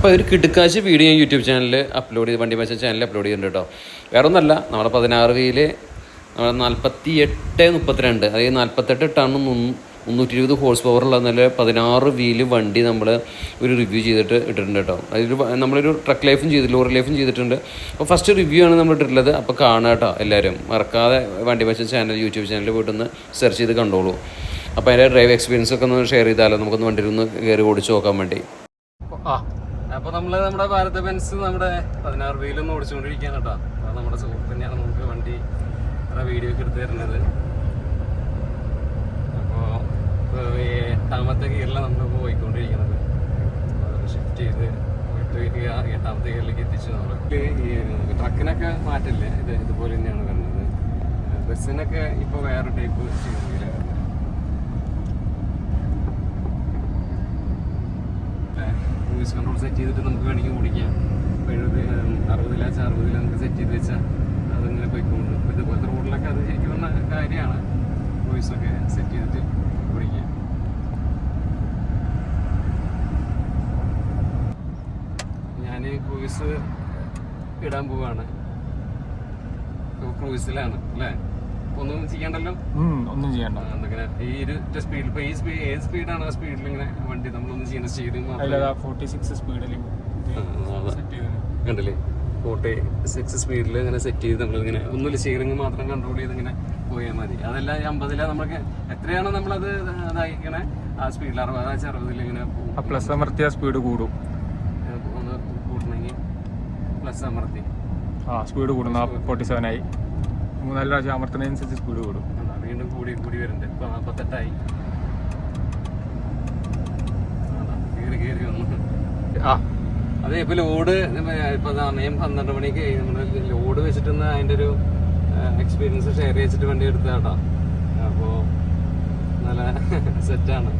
അപ്പോൾ ഒരു കിടുക്കാശ് video YouTube ചാനലിൽ അപ്ലോഡ് ചെയ്ത് വണ്ടി മെച്ച ചാനലിൽ അപ്ലോഡ് ചെയ്യുന്നുണ്ട് കേട്ടോ. വേറെ ഒന്നല്ല, നമ്മുടെ 16V 4832, അതായത് 48 ടൺ 320 ഹോഴ്സ് പവറുള്ള നല്ല 16V വണ്ടി നമ്മൾ ഒരു റിവ്യൂ ചെയ്തിട്ട് ഇട്ടിട്ടുണ്ട് കേട്ടോ. അതിൽ നമ്മളൊരു ട്രക്ക് ലൈഫും ചെയ്തിട്ട് ലോറി ലൈഫും ചെയ്തിട്ടുണ്ട്. അപ്പോൾ ഫസ്റ്റ് റിവ്യൂ ആണ് നമ്മൾ ഇട്ടിട്ടുള്ളത്. അപ്പോൾ കാണുക കേട്ടോ, എല്ലാവരും മറക്കാതെ വണ്ടി മെച്ച ചാനൽ യൂട്യൂബ് ചാനലിൽ പോയിട്ടൊന്ന് സെർച്ച് ചെയ്ത് കണ്ടോളൂ. അപ്പോൾ അതിൻ്റെ ഡ്രൈവ് എക്സ്പീരിയൻസ് ഒക്കെ ഒന്ന് ഷെയർ ചെയ്താലോ, നമുക്കൊന്ന് വണ്ടിയിൽ ഒന്ന് കയറി ഓടിച്ച് നോക്കാൻ വേണ്ടി. അപ്പോൾ നമ്മൾ നമ്മുടെ ഭാരത് ബെൻസ് നമ്മുടെ 16V ഒന്ന് ഓടിച്ചുകൊണ്ടിരിക്കുകയാണ് കേട്ടോ. അപ്പോൾ നമ്മുടെ സുഹൃത്ത് തന്നെയാണ് നമുക്ക് വണ്ടി വീഡിയോ ഒക്കെ എടുത്ത് തരുന്നത്. അപ്പോൾ 8ാമത്തെ ഗിയറിലാണ് നമ്മളിപ്പോൾ പോയിക്കൊണ്ടിരിക്കുന്നത്. ഷിഫ്റ്റ് ചെയ്ത് പോയിട്ട് 8ാമത്തെ ഗിയറിലേക്ക് എത്തിച്ചു. നമ്മൾ ഈ ട്രക്കിനൊക്കെ മാറ്റില്ലേ, ഇതുപോലെ തന്നെയാണ് വരുന്നത്. ബസ്സിനൊക്കെ ഇപ്പോൾ വേറെ ടൈപ്പ് ചെയ്യുന്നില്ല. ക്രൂയിസ് കൺട്രോൾ സെറ്റ് ചെയ്തിട്ട് നമുക്ക് വേണമെങ്കിൽ ഓടിക്കാം. 60 നമുക്ക് സെറ്റ് ചെയ്ത് വെച്ചാൽ അതിങ്ങനെ പോയിക്കൊണ്ട് ഇതുപോലത്തെ റോഡിലൊക്കെ അത് ശരിക്കും പറഞ്ഞ കാര്യമാണ്. ക്രൂയിസൊക്കെ സെറ്റ് ചെയ്തിട്ട് ഓടിക്കാം. ഞാൻ ക്രൂയിസ് ഇടാൻ പോവാണ്. ക്രൂയിസിലാണ് അല്ലേ? ഒന്നും ചെയ്യണ്ടല്ലോ, ഒന്നും ചെയ്യണ്ട. അങ്ങനെ ഈ ഒരു സ്പീഡിൽ ഇപ്പൊ ഏത് സ്പീഡാണ് ആ സ്പീഡിൽ ഇങ്ങനെ വണ്ടി നമ്മളൊന്നും ചെയ്യുന്ന സ്റ്റീറിംഗ് 46 സ്പീഡിൽ കണ്ടില്ലേ? 46 സ്പീഡിൽ ഇങ്ങനെ സെറ്റ് ചെയ്ത് നമ്മളിങ്ങനെ ഒന്നുമില്ല, സ്റ്റിയറിംഗ് മാത്രം കൺട്രോൾ ചെയ്ത് ഇങ്ങനെ പോയാൽ മതി. അതല്ല 50 നമുക്ക് എത്രയാണോ നമ്മളത് ഇതായിക്കണേ ആ സ്പീഡിൽ 60 ഇങ്ങനെ പോകും. പ്ലസ് അമർത്തിയ സ്പീഡ് കൂടും. ഒന്ന് കൂട്ടണമെങ്കിൽ പ്ലസ് അമർത്തി സ്പീഡ് കൂടും. 47 ആയി. 3-4 പ്രാവശ്യം അമർത്തുന്നതിനനുസരിച്ച് സ്പീഡ് കൂടും. വീണ്ടും കൂടി വരുന്നുണ്ട്. ഇപ്പൊ 48 കയറി വന്നു. അതെ, ഇപ്പൊ ലോഡ് ഇപ്പൊ സമയം 12 മണിക്ക് നമ്മള് ലോഡ് വെച്ചിട്ടൊന്ന് അതിന്റെ ഒരു എക്സ്പീരിയൻസ് ഷെയർ ചെയ്തിട്ട് വണ്ടി എടുത്ത കേട്ടോ. അപ്പോ നല്ല സെറ്റാണ്.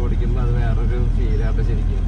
ഓടിക്കുമ്പോൾ അത് വേറൊരു ഫീലാട്ടോ ശരിക്കും.